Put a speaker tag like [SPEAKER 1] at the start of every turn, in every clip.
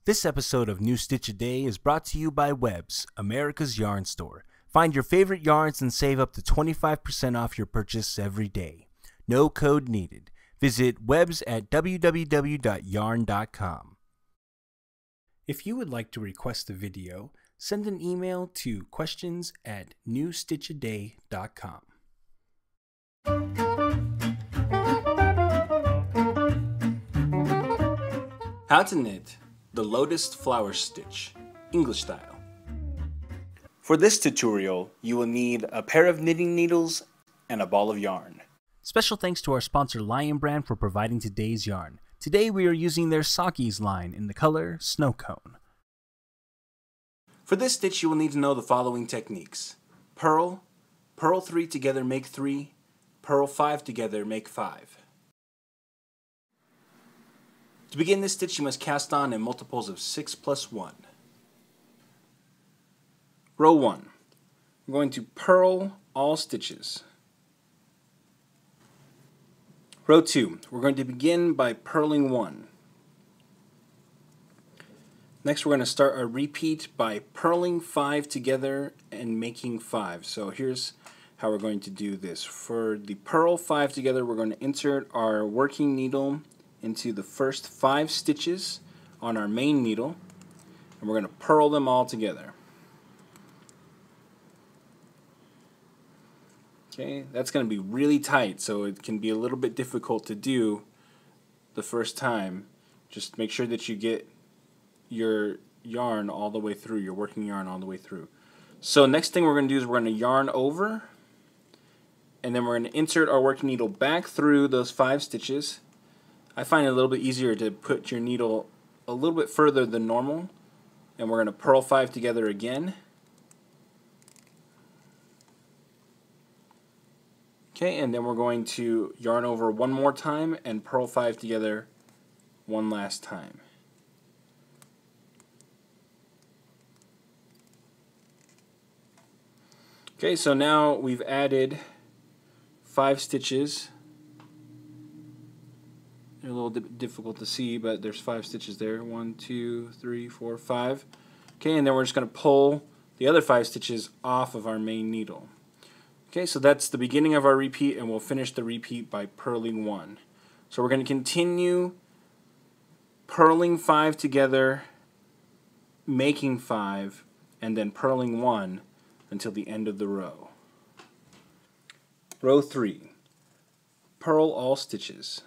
[SPEAKER 1] This episode of New Stitch a Day is brought to you by Webs, America's yarn store. Find your favorite yarns and save up to 25% off your purchase every day. No code needed. Visit Webs at www.yarn.com. If you would like to request a video, send an email to questions@newstitchaday.com. How to knit the Lotus flower stitch, English style. For this tutorial, you will need a pair of knitting needles and a ball of yarn. Special thanks to our sponsor Lion Brand for providing today's yarn. Today we are using their Sakis line in the color Snow Cone. For this stitch you will need to know the following techniques. Purl, purl 3 together make 3, purl 5 together make 5. To begin this stitch you must cast on in multiples of 6 plus 1. Row 1. We're going to purl all stitches. Row 2. We're going to begin by purling 1. Next we're going to start a repeat by purling 5 together and making 5. So here's how we're going to do this. For the purl 5 together we're going to insert our working needle into the first 5 stitches on our main needle and we're going to purl them all together. Okay, that's going to be really tight, so it can be a little bit difficult to do the first time. Just make sure that you get your yarn all the way through, your working yarn all the way through. So next thing we're going to do is we're going to yarn over and then we're going to insert our working needle back through those 5 stitches. I find it a little bit easier to put your needle a little bit further than normal, and we're going to purl 5 together again. Okay, and then we're going to yarn over one more time and purl 5 together one last time. Okay, so now we've added 5 stitches. They're a little difficult to see, but there's 5 stitches there. 1, 2, 3, 4, 5. Okay, and then we're just going to pull the other 5 stitches off of our main needle. Okay, so that's the beginning of our repeat, and we'll finish the repeat by purling 1. So we're going to continue purling 5 together, making 5, and then purling 1 until the end of the row. Row 3. Purl all stitches.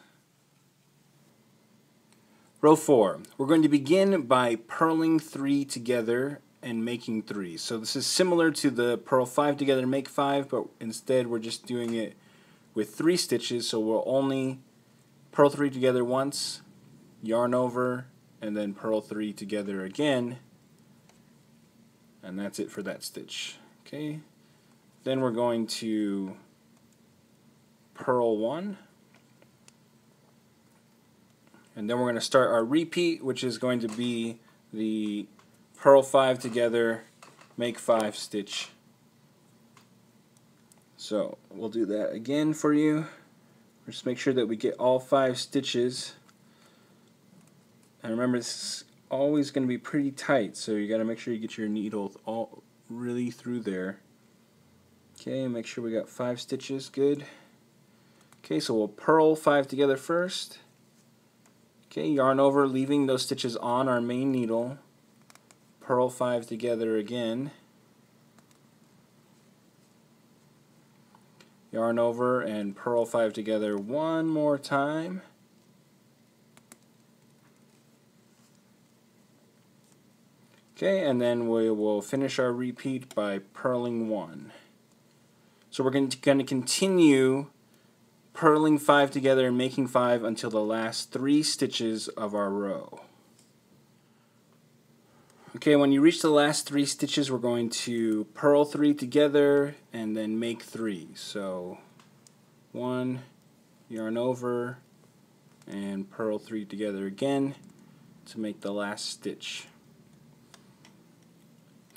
[SPEAKER 1] Row 4. We're going to begin by purling 3 together and making 3. So this is similar to the purl 5 together and make 5, but instead we're just doing it with 3 stitches, so we'll only purl 3 together once, yarn over, and then purl 3 together again, and that's it for that stitch. Okay. Then we're going to purl 1. And then we're going to start our repeat, which is going to be the purl 5 together, make 5 stitch. So we'll do that again for you. Just make sure that we get all 5 stitches. And remember, this is always going to be pretty tight, so you got to make sure you get your needle all really through there. Okay, make sure we got 5 stitches. Good. Okay, so we'll purl 5 together first. Okay, yarn over, leaving those stitches on our main needle. Purl 5 together again. Yarn over and purl 5 together one more time. Okay, and then we will finish our repeat by purling 1. So we're going to continue purling 5 together and making 5 until the last 3 stitches of our row. Okay, when you reach the last 3 stitches we're going to purl 3 together and then make 3. So 1, yarn over, and purl 3 together again to make the last stitch.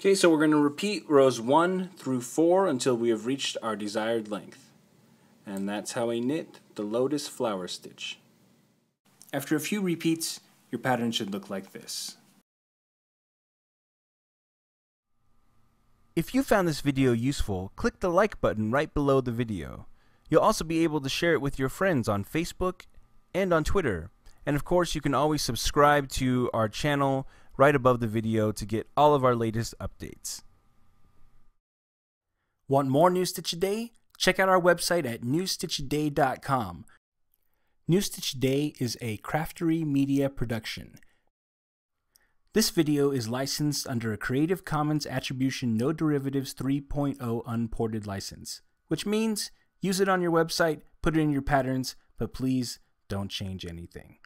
[SPEAKER 1] Okay, so we're going to repeat rows 1 through 4 until we have reached our desired length. And that's how we knit the Lotus flower stitch. After a few repeats, your pattern should look like this.
[SPEAKER 2] If you found this video useful, click the like button right below the video. You'll also be able to share it with your friends on Facebook and on Twitter. And of course, you can always subscribe to our channel right above the video to get all of our latest updates.
[SPEAKER 1] Want more New Stitch a Day? Check out our website at newstitchaday.com. New Stitch a Day is a Craftory media production. This video is licensed under a Creative Commons Attribution No Derivatives 3.0 unported license, which means use it on your website, put it in your patterns, but please don't change anything.